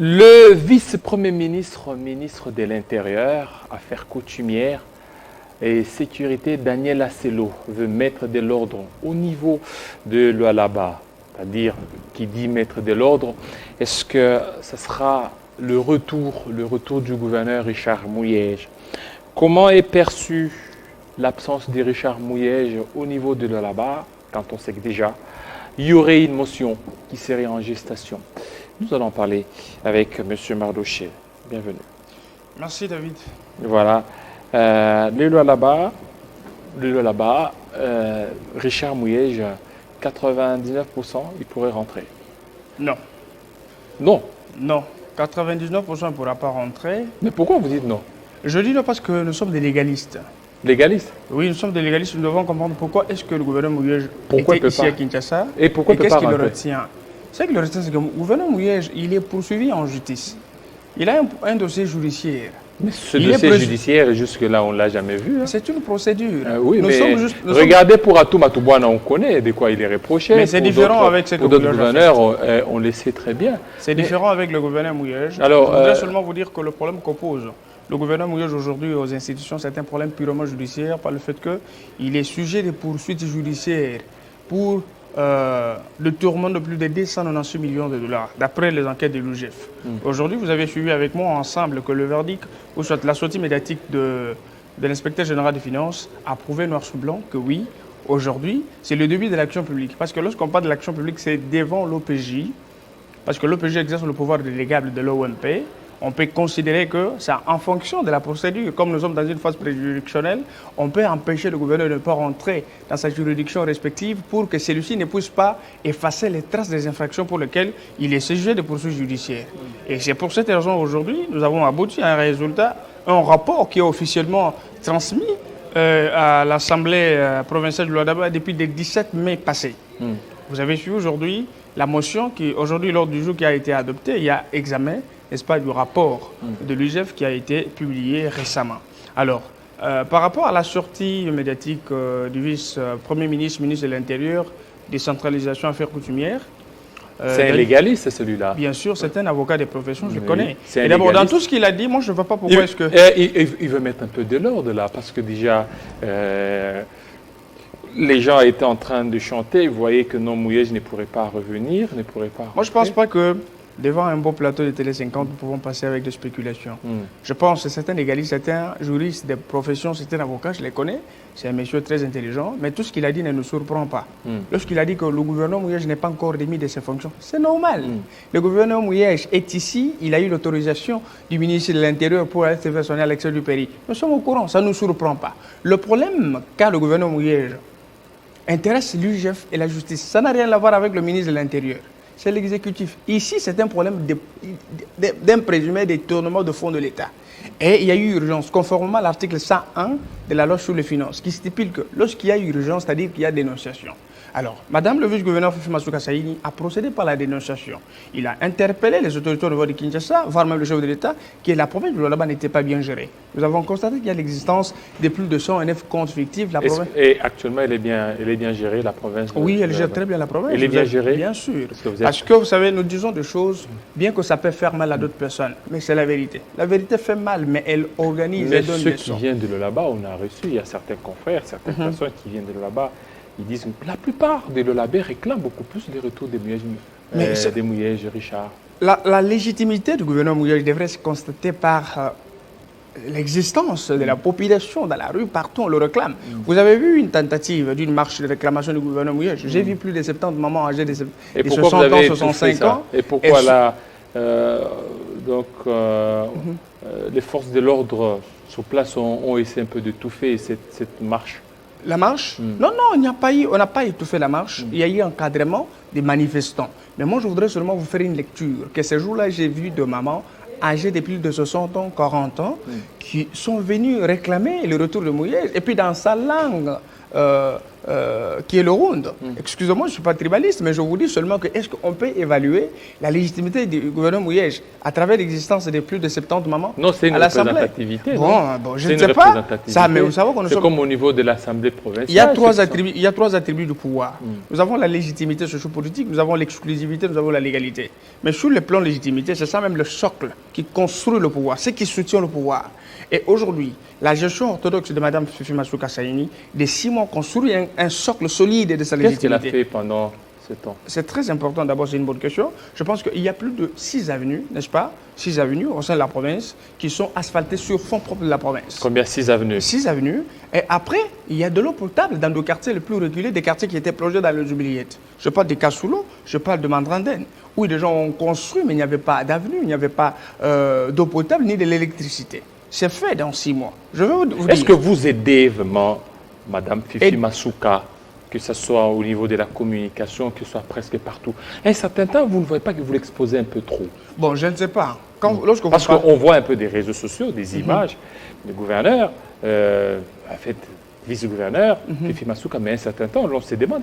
Le vice-premier ministre, ministre de l'Intérieur, Affaires coutumières et Sécurité, Daniel Assello, veut mettre de l'ordre au niveau de l'Oualaba, c'est-à-dire qui dit mettre de l'ordre. Est-ce que ce sera le retour du gouverneur Richard Mouyej? Comment est perçue l'absence de Richard Mouyej au niveau de l'Oualaba, quand on sait que déjà il y aurait une motion qui serait en gestation? Nous allons parler avec M. Mardoché. Bienvenue. Merci David. Voilà. Le Lualaba, Richard Mouyej, 99%, il pourrait rentrer. Non. Non. Non. 99% ne pourra pas rentrer. Mais pourquoi vous dites non? Je dis non parce que nous sommes des légalistes. Légaliste? Oui, nous sommes des légalistes. Nous devons comprendre pourquoi est-ce que le gouverneur Mouyej était ici à Kinshasa. Et pourquoi qu'est-ce qui le rentrer? retient? C'est que le retient, c'est que le gouverneur Mouyej, il est poursuivi en justice. Il a un dossier judiciaire. Mais ce dossier judiciaire, jusque-là, on ne l'a jamais vu. Hein. C'est une procédure. Oui, mais regardez pour Atou Matouboana, on connaît de quoi il est reproché. Mais c'est différent avec ce que d'autres gouverneurs, on le sait très bien. C'est différent avec le gouverneur Mouyej. Alors, je voudrais seulement vous dire que le problème qu'oppose le gouverneur Mouyej aujourd'hui aux institutions, c'est un problème purement judiciaire par le fait qu'il est sujet de poursuites judiciaires pour le tourment de plus de 296 millions de dollars, d'après les enquêtes de l'UGF. Aujourd'hui, vous avez suivi avec moi ensemble que le verdict, ou soit la sortie médiatique de l'inspecteur général des finances, a prouvé noir sur blanc que oui, aujourd'hui, c'est le début de l'action publique. Parce que lorsqu'on parle de l'action publique, c'est devant l'OPJ, parce que l'OPJ exerce le pouvoir délégable de l'OMP. On peut considérer que c'est en fonction de la procédure. Comme nous sommes dans une phase préjuridictionnelle, on peut empêcher le gouverneur de ne pas rentrer dans sa juridiction respective pour que celui-ci ne puisse pas effacer les traces des infractions pour lesquelles il est sujet de poursuites judiciaires. Et c'est pour cette raison aujourd'hui, nous avons abouti à un résultat, un rapport qui est officiellement transmis à l'Assemblée provinciale de l'Ouadaba depuis le 17 mai passé. Vous avez suivi aujourd'hui la motion qui, aujourd'hui, lors du jour qui a été adoptée, il y a examen, n'est-ce pas, du rapport de l'UGF qui a été publié récemment. Alors, par rapport à la sortie médiatique du vice-premier ministre, ministre de l'Intérieur, décentralisation affaires coutumières. C'est un légaliste, celui-là. Bien sûr, c'est un avocat des professions, je le connais. Et d'abord, dans tout ce qu'il a dit, moi, je ne vois pas pourquoi est-ce que... Il veut mettre un peu de l'ordre là, parce que déjà... les gens étaient en train de chanter, vous voyez que non, Mouyej ne pourrait pas revenir, ne pourrait pas... Moi, je ne pense pas que devant un beau plateau de Télé 50, nous pouvons passer avec des spéculations. Je pense que certains légalistes, certains juristes de profession, certains avocats, je les connais, c'est un monsieur très intelligent, mais tout ce qu'il a dit ne nous surprend pas. Lorsqu'il a dit que le gouverneur Mouyej n'est pas encore démis de ses fonctions, c'est normal. Le gouverneur Mouyej est ici, il a eu l'autorisation du ministre de l'Intérieur pour aller se faire soigner à l'extérieur du pays. Nous sommes au courant, ça ne nous surprend pas. Le problème qu'a le gouverneur Mouyej intéresse l'UGF et la justice. Ça n'a rien à voir avec le ministre de l'Intérieur. C'est l'exécutif. Ici, c'est un problème d'un présumé détournement de fonds de l'État. Et il y a eu urgence, conformément à l'article 101 de la loi sur les finances, qui stipule que lorsqu'il y a urgence, c'est-à-dire qu'il y a dénonciation. Alors, Madame le vice-gouverneur Fifi Masuka Saïni a procédé par la dénonciation. Il a interpellé les autorités au niveau de Kinshasa, voire même le chef de l'État, que la province de l'Oualaba n'était pas bien gérée. Nous avons constaté qu'il y a l'existence de plus de 109 comptes fictifs. Et actuellement, elle est bien gérée, la province? Oui, elle gère très bien la province. Elle est bien gérée? Bien sûr. Parce que vous savez, nous disons des choses, bien que ça peut faire mal à d'autres personnes, mais c'est la vérité. La vérité fait mal, mais elle organise et donne des sons. Ceux qui viennent de l'Oualaba, on a reçu, il y a certains confrères, certaines personnes qui viennent de l'Oualaba. Ils disent que la plupart des Lolabais réclament beaucoup plus les retours des Mouyej, Richard. La légitimité du gouverneur Mouyej devrait se constater par l'existence de la population dans la rue, partout on le réclame. Vous avez vu une tentative d'une marche de réclamation du gouverneur Mouyej. J'ai vu plus de 70 mamans âgées de 60 ans, 65 ans. Et pourquoi là, les forces de l'ordre sur place ont essayé un peu d'étouffer cette marche? La marche? Non, on n'a pas étouffé la marche. Il y a eu encadrement des manifestants. Mais moi, je voudrais seulement vous faire une lecture. Que ce jour-là, j'ai vu deux mamans âgées de plus de 60 ans, 40 ans, qui sont venues réclamer le retour de Mouyej. Et puis, dans sa langue qui est le round. Excusez-moi, je ne suis pas tribaliste, mais je vous dis seulement que est-ce qu'on peut évaluer la légitimité du gouvernement Mouyej à travers l'existence de plus de 70 mamans Non, c'est une à l'Assemblée? représentativité. Bon, je ne sais pas. Ça, mais vous savez qu'on c'est comme au niveau de l'Assemblée provinciale. Il y a trois attributs du pouvoir. Nous avons la légitimité socio-politique, nous avons l'exclusivité, nous avons la légalité. Mais sur le plan légitimité, c'est ça même le socle qui construit le pouvoir, c'est qui soutient le pouvoir. Et aujourd'hui, la gestion orthodoxe de Mme Fifi Masuka Saini, des 6 mois, construit un socle solide de sa légitimité. Qu'est-ce qu'elle a fait pendant ce temps? C'est très important. D'abord, c'est une bonne question. Je pense qu'il y a plus de 6 avenues, n'est-ce pas? 6 avenues au sein de la province qui sont asphaltées sur fonds propres de la province. Combien? 6 avenues? 6 avenues. Et après, il y a de l'eau potable dans nos quartiers les plus reculés, des quartiers qui étaient plongés dans les oubliettes. Je parle des Kasoulo, je parle de Mandranden, où des gens ont construit, mais il n'y avait pas d'avenue, il n'y avait pas d'eau potable ni de l'électricité. C'est fait dans 6 mois. Je veux vous dire. Est-ce que vous aidez vraiment Mme Fifi Masuka, que ce soit au niveau de la communication, que ce soit presque partout? À un certain temps, vous ne voyez pas que vous l'exposez un peu trop? Bon, je ne sais pas. Parce qu'on voit un peu des réseaux sociaux, des images. Le gouverneur, en fait, vice-gouverneur, Fifi Masuka, mais à un certain temps, on se demande,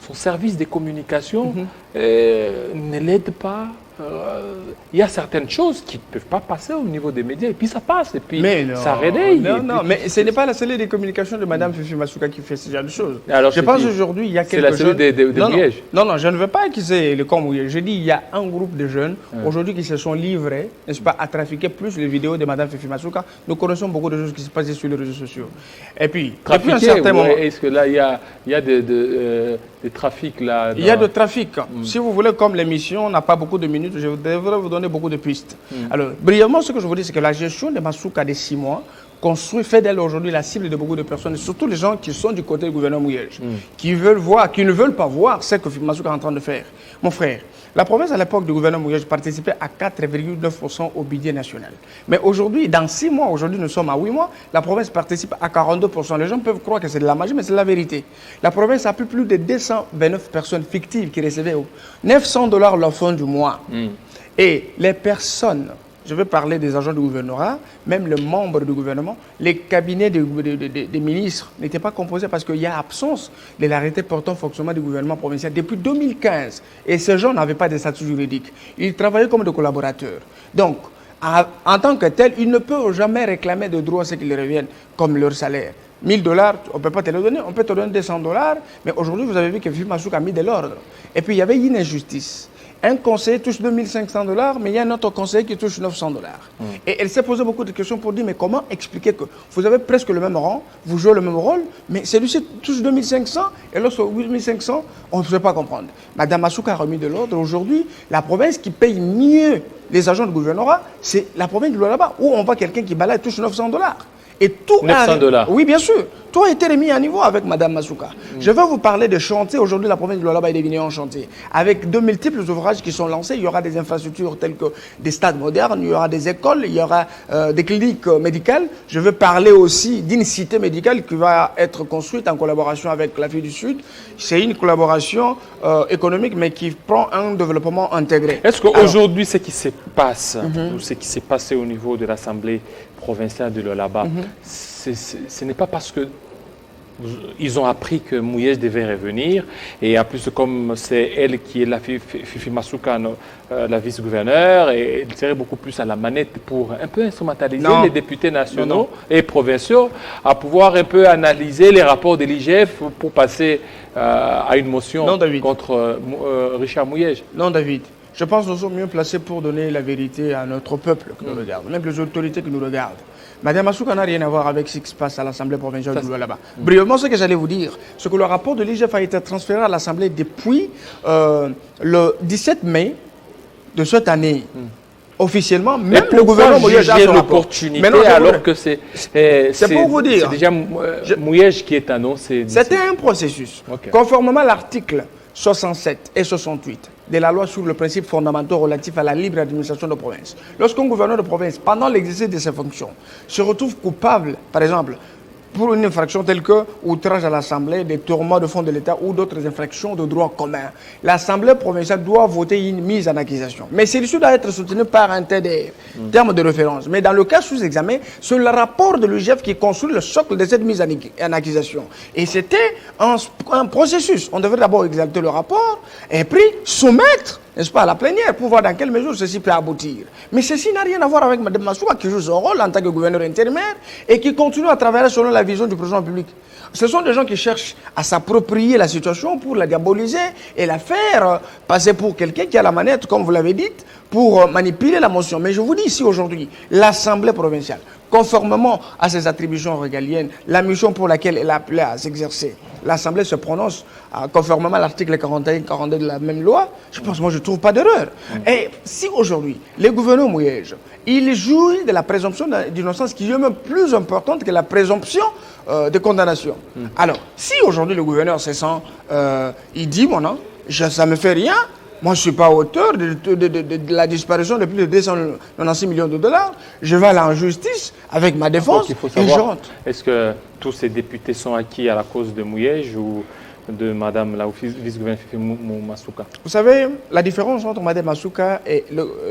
son service de communication ne l'aide pas. Il y a certaines choses qui ne peuvent pas passer au niveau des médias, et puis ça passe, et puis ça réveille. Non, mais ce n'est pas la cellule de communication de Mme Fifi Masuka qui fait ce genre de choses. Alors, je pense qu'aujourd'hui, il y a quelque chose... C'est la cellule de Mouyej. Non, je ne veux pas accuser le camp Mouyej. Je dis il y a un groupe de jeunes, aujourd'hui, qui se sont livrés, n'est-ce pas, à trafiquer plus les vidéos de Mme Fifi Masuka. Nous connaissons beaucoup de choses qui se passent sur les réseaux sociaux. Et puis, depuis un certain moment... Est-ce que là, il y a des trafics là Il y a de trafic. Si vous voulez, comme l'émission n'a pas beaucoup de minutes, je devrais vous donner beaucoup de pistes. Alors, brièvement, ce que je vous dis, c'est que la gestion de Masuka des 6 mois fait d'elle aujourd'hui la cible de beaucoup de personnes, et surtout les gens qui sont du côté du gouvernement Mouyej, qui veulent voir, qui ne veulent pas voir ce que Masuka est en train de faire. Mon frère, la province à l'époque du gouvernement Mouyej participait à 4,9% au budget national. Mais aujourd'hui, dans 6 mois, aujourd'hui nous sommes à 8 mois, la province participe à 42%. Les gens peuvent croire que c'est de la magie, mais c'est la vérité. La province a plus de 229 personnes fictives qui recevaient $900 leur fin du mois. Et les personnes, je vais parler des agents du gouvernorat, même les membres du gouvernement, les cabinets des ministres n'étaient pas composés parce qu'il y a absence de l'arrêté portant fonctionnement du gouvernement provincial depuis 2015. Et ces gens n'avaient pas de statut juridique. Ils travaillaient comme des collaborateurs. Donc, en tant que tel, ils ne peuvent jamais réclamer de droits à ce qu'ils reviennent comme leur salaire. $1000, on ne peut pas te le donner, on peut te donner $200, mais aujourd'hui, vous avez vu que Fifi Masuka a mis de l'ordre. Et puis, il y avait une injustice. Un conseiller touche $2500, mais il y a un autre conseiller qui touche $900. Et elle s'est posé beaucoup de questions pour dire, mais comment expliquer que vous avez presque le même rang, vous jouez le même rôle, mais celui-ci touche 2500 et l'autre 8500, on ne peut pas comprendre. Mme Masuka a remis de l'ordre. Aujourd'hui, la province qui paye mieux les agents du gouvernorat, c'est la province du là-bas, où on voit quelqu'un qui balade touche $900. Et tout $900. Oui, bien sûr. Tout a été remis à niveau avec Mme Masuka. Je vais vous parler de chantier. Aujourd'hui, la province de Lualaba est devenue en chantier. Avec de multiples ouvrages qui sont lancés, il y aura des infrastructures telles que des stades modernes, il y aura des écoles, il y aura des cliniques médicales. Je veux parler aussi d'une cité médicale qui va être construite en collaboration avec l'Afrique du Sud. C'est une collaboration économique, mais qui prend un développement intégré. Est-ce qu'aujourd'hui, ce qui se passe, ou ce qui s'est passé au niveau de l'Assemblée provinciale de Lualaba, ce n'est pas parce que ils ont appris que Mouyej devait revenir, et en plus, comme c'est elle qui est la Fifi Masuka, la vice-gouverneure, et elle serait beaucoup plus à la manette pour un peu instrumentaliser les députés nationaux et provinciaux, à pouvoir un peu analyser les rapports de l'IGF pour passer à une motion contre Richard Mouyej. Non, David. Je pense que nous sommes mieux placés pour donner la vérité à notre peuple qui nous regarde, même les autorités qui nous regardent. Mme Masuka n'a rien à voir avec ce qui se passe à l'Assemblée provinciale de Lualaba. Brièvement, ce que j'allais vous dire, c'est que le rapport de l'IGF a été transféré à l'Assemblée depuis le 17 mai de cette année. Officiellement, même le gouvernement Mouyej a l'opportunité alors que c'est pour vous dire. C'est déjà Mouyej qui est annoncé. C'était un processus. Conformément à l'article 67 et 68 de la loi sur le principe fondamental relatif à la libre administration de province. Lorsqu'un gouverneur de province, pendant l'exercice de ses fonctions, se retrouve coupable, par exemple, pour une infraction telle que outrage à l'Assemblée, détournement de fonds de l'État ou d'autres infractions de droit commun. L'Assemblée provinciale doit voter une mise en accusation. Mais celle-ci doit être soutenue par un TDR, terme de référence. Mais dans le cas sous examen, c'est le rapport de l'UGF qui construit le socle de cette mise en accusation. Et c'était un processus. On devrait d'abord exalter le rapport et puis soumettre, n'est-ce pas, à la plénière pour voir dans quelle mesure ceci peut aboutir. Mais ceci n'a rien à voir avec Mme Massouka qui joue son rôle en tant que gouverneur intérimaire et qui continue à travailler selon la vision du président public. Ce sont des gens qui cherchent à s'approprier la situation pour la diaboliser et la faire passer pour quelqu'un qui a la manette, comme vous l'avez dit, pour manipuler la motion. Mais je vous dis ici aujourd'hui, l'Assemblée provinciale, conformément à ses attributions régaliennes, la mission pour laquelle elle a appelé à s'exercer, l'Assemblée se prononce conformément à l'article 41 et 42 de la même loi. Je pense, moi, je ne trouve pas d'erreur. Et si aujourd'hui, les gouverneurs Mouyej, ils jouent de la présomption d'innocence qui est même plus importante que la présomption de condamnation. Alors, si aujourd'hui le gouverneur se sent, il dit, bon non, ça ne me fait rien, moi, je ne suis pas auteur de la disparition de plus de 296 millions de $. Je vais aller en justice avec ma défense. Il faut savoir, est-ce que tous ces députés sont acquis à la cause de Mouyej ou de Mme la vice-gouverneur Fifi Massouka? Vous savez, la différence entre Mme Massouka et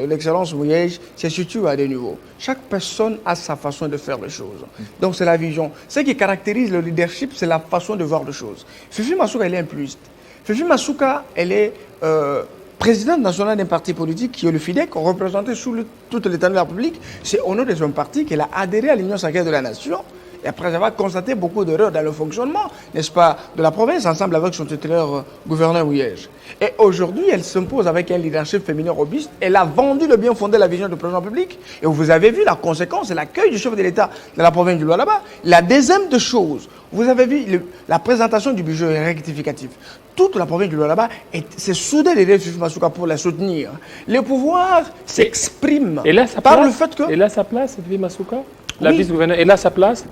l'excellence Mouyej se situe à des niveaux. Chaque personne a sa façon de faire les choses. Donc, c'est la vision. Ce qui caractérise le leadership, c'est la façon de voir les choses. Fifi Massouka, elle est impluiste. Fifi Massouka, elle est présidente nationale d'un parti politique qui est le FIDEC, représenté sous toute l'État de la République. C'est au nom de son parti qu'elle a adhéré à l'Union sacrée de la Nation. Et après avoir constaté beaucoup d'erreurs dans le fonctionnement, n'est-ce pas, de la province, ensemble avec son titulaire gouverneur Mouyej. Et aujourd'hui, elle s'impose avec un leadership féminin robuste. Elle a vendu le bien fondé de la vision du président public. Et vous avez vu la conséquence et l'accueil du chef de l'État de la province du Lualaba. La deuxième des choses, vous avez vu la présentation du budget rectificatif. Toute la province du Lualaba s'est soudée derrière Fifi Massouka pour la soutenir. Le pouvoir s'exprime par le fait que... Elle a sa place, Fifi Massouka? La vice-gouverneure, elle a sa place?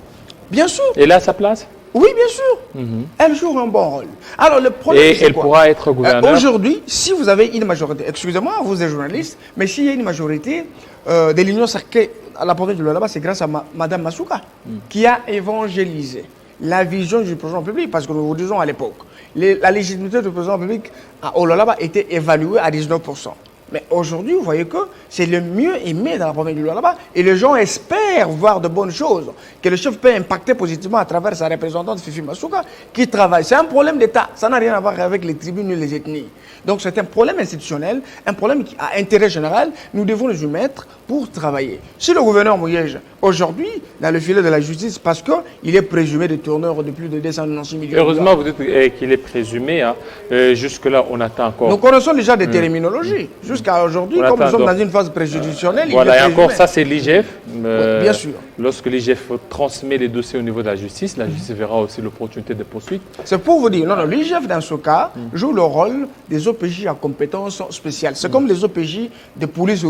Bien sûr. Elle a sa place? Oui, bien sûr. Elle joue un bon rôle. Alors, le problème, et elle pourra être gouverneure? Aujourd'hui, si vous avez une majorité, excusez-moi, vous êtes journaliste, mais s'il y a une majorité de l'Union sacrée à la province du Lualaba, c'est grâce à Mme Massouka qui a évangélisé la vision du président public, parce que nous vous disons à l'époque, la légitimité du président public au Lualaba était évaluée à 19%. Mais aujourd'hui, vous voyez que c'est le mieux aimé dans la province du Lualaba et les gens espèrent voir de bonnes choses, que le chef peut impacter positivement à travers sa représentante Fifi Massouka qui travaille. C'est un problème d'État, ça n'a rien à voir avec les tribus ni les ethnies. Donc c'est un problème institutionnel, un problème qui a intérêt général, nous devons nous y mettre pour travailler. Si le gouverneur Mouyej, aujourd'hui, dans le filet de la justice, parce qu'il est présumé de tourneur de plus de 296 millions Heureusement, vous dites qu'il est présumé. Hein. Jusque-là, on attend encore. Nous connaissons déjà des terminologies. Jusqu'à aujourd'hui, comme nous sommes dans une phase préjudicielle, voilà, et encore ça, c'est l'IGF. Bien sûr. Lorsque l'IGF transmet les dossiers au niveau de la justice verra aussi l'opportunité de poursuite. C'est pour vous dire, non, l'IGF, dans ce cas, joue le rôle des OPJ à compétences spéciales. C'est comme les OPJ de police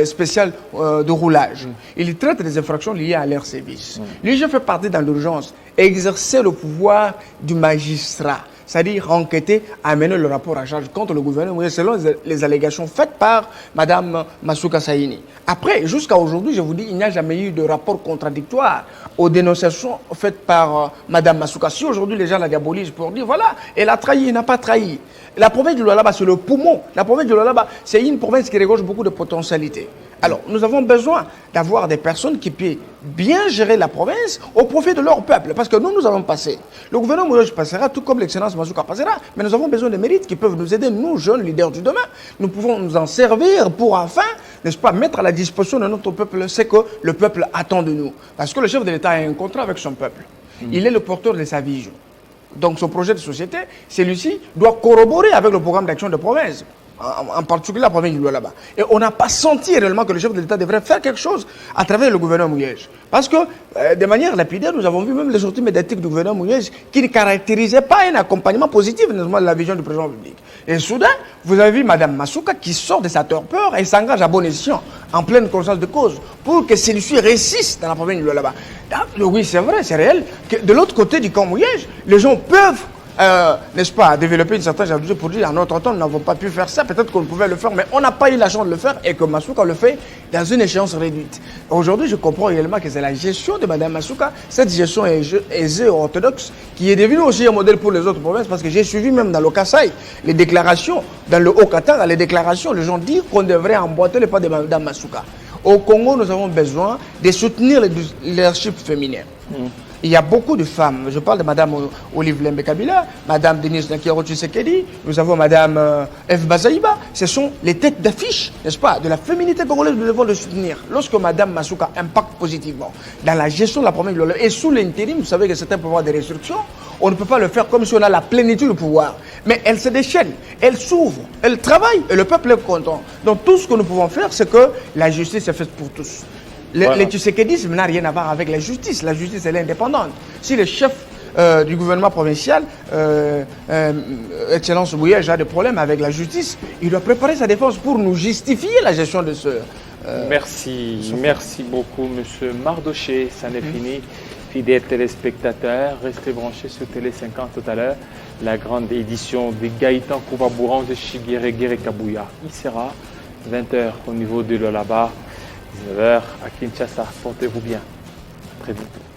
spéciale de roulage. Ils traitent des infractions liées à leur service. L'IGF fait partie dans l'urgence, exercer le pouvoir du magistrat. C'est-à-dire enquêter, amener le rapport à charge contre le gouvernement, selon les allégations faites par Mme Massouka Saïni. Après, jusqu'à aujourd'hui, je vous dis, il n'y a jamais eu de rapport contradictoire aux dénonciations faites par Mme Massouka. Si aujourd'hui les gens la diabolisent pour dire, voilà, elle a trahi, elle n'a pas trahi. La province du Lualaba, c'est le poumon. La province du Lualaba, c'est une province qui regorge beaucoup de potentialités. Alors, nous avons besoin d'avoir des personnes qui puissent bien gérer la province au profit de leur peuple. Parce que nous avons passé. Le gouvernement Mouyej passera, tout comme l'excellence Massouka passera. Mais nous avons besoin de mérites qui peuvent nous aider, nous, jeunes leaders du demain. Nous pouvons nous en servir pour enfin, n'est-ce pas, mettre à la disposition de notre peuple ce que le peuple attend de nous. Parce que le chef de l'État a un contrat avec son peuple. Il est le porteur de sa vision. Donc son projet de société, celui-ci doit corroborer avec le programme d'action de province. En particulier la province du Lualaba. Et on n'a pas senti réellement que le chef de l'État devrait faire quelque chose à travers le gouverneur Mouyej. Parce que, de manière lapidaire, nous avons vu même les sorties médiatiques du gouverneur Mouyej qui ne caractérisaient pas un accompagnement positif de la vision du président public. Et soudain, vous avez vu Mme Massouka qui sort de sa torpeur et s'engage à bon escient, en pleine conscience de cause, pour que celui-ci réussisse dans la province du Lualaba. Oui, c'est vrai, c'est réel. Que de l'autre côté du camp Mouyej, les gens peuvent n'est-ce pas, développer une certaine jalousie pour dire, à notre temps, nous n'avons pas pu faire ça, peut-être qu'on pouvait le faire, mais on n'a pas eu la chance de le faire et que Masuka le fait dans une échéance réduite. Aujourd'hui, je comprends également que c'est la gestion de Mme Masuka, cette gestion aisée orthodoxe, qui est devenue aussi un modèle pour les autres provinces, parce que j'ai suivi même dans le Kasaï, les déclarations, dans le Haut-Qatar, les déclarations, les gens disent qu'on devrait emboîter les pas de Mme Masuka. Au Congo, nous avons besoin de soutenir le leadership féminin. Il y a beaucoup de femmes. Je parle de Mme Olive Lembe Kabila, Mme Denise Nakiro Tshisekedi, nous avons Mme Eve Bazaïba. Ce sont les têtes d'affiche, n'est-ce pas, de la féminité congolaise, nous devons le soutenir. Lorsque Mme Masuka impacte positivement dans la gestion de la province et sous l'intérim, vous savez que c'est un pouvoir de restriction, on ne peut pas le faire comme si on a la plénitude du pouvoir. Mais elle se déchaîne, elle s'ouvre, elle travaille et le peuple est content. Donc tout ce que nous pouvons faire, c'est que la justice est faite pour tous. Le tshisekidisme n'a rien à voir avec la justice. La justice, elle est indépendante. Si le chef du gouvernement provincial, Excellence Bouillage, a des problèmes avec la justice, il doit préparer sa défense pour nous justifier la gestion de ce... Merci beaucoup, M. Mardoché. Ça n'est fini. Fidèles téléspectateurs, restez branchés sur Télé 50 tout à l'heure. La grande édition de Gaëtan Koubabouran de Chiguéré Guéré Kabouya. Il sera 20h au niveau de l'Olaba. 19h à Kinshasa. Portez-vous bien. Très vite.